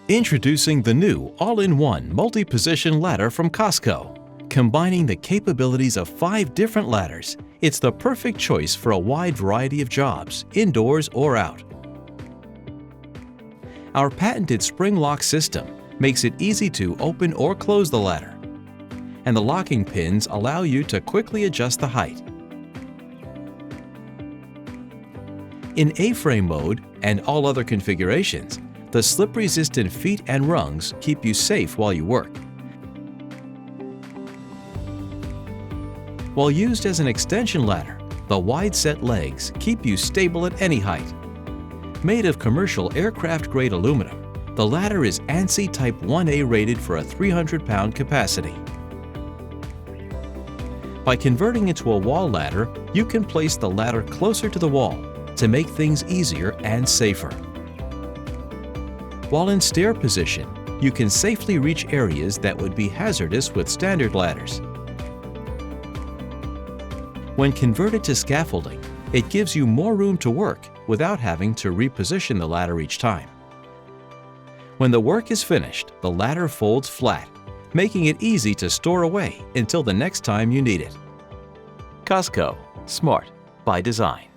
Introducing the new all-in-one multi-position ladder from COSCO. Combining the capabilities of 5 different ladders, it's the perfect choice for a wide variety of jobs, indoors or out. Our patented spring lock system makes it easy to open or close the ladder, and the locking pins allow you to quickly adjust the height. In A-frame mode and all other configurations, the slip-resistant feet and rungs keep you safe while you work. While used as an extension ladder, the wide-set legs keep you stable at any height. Made of commercial aircraft-grade aluminum, the ladder is ANSI Type 1A rated for a 300-pound capacity. By converting it to a wall ladder, you can place the ladder closer to the wall to make things easier and safer. While in stair position, you can safely reach areas that would be hazardous with standard ladders. When converted to scaffolding, it gives you more room to work without having to reposition the ladder each time. When the work is finished, the ladder folds flat, making it easy to store away until the next time you need it. COSCO. Smart by design.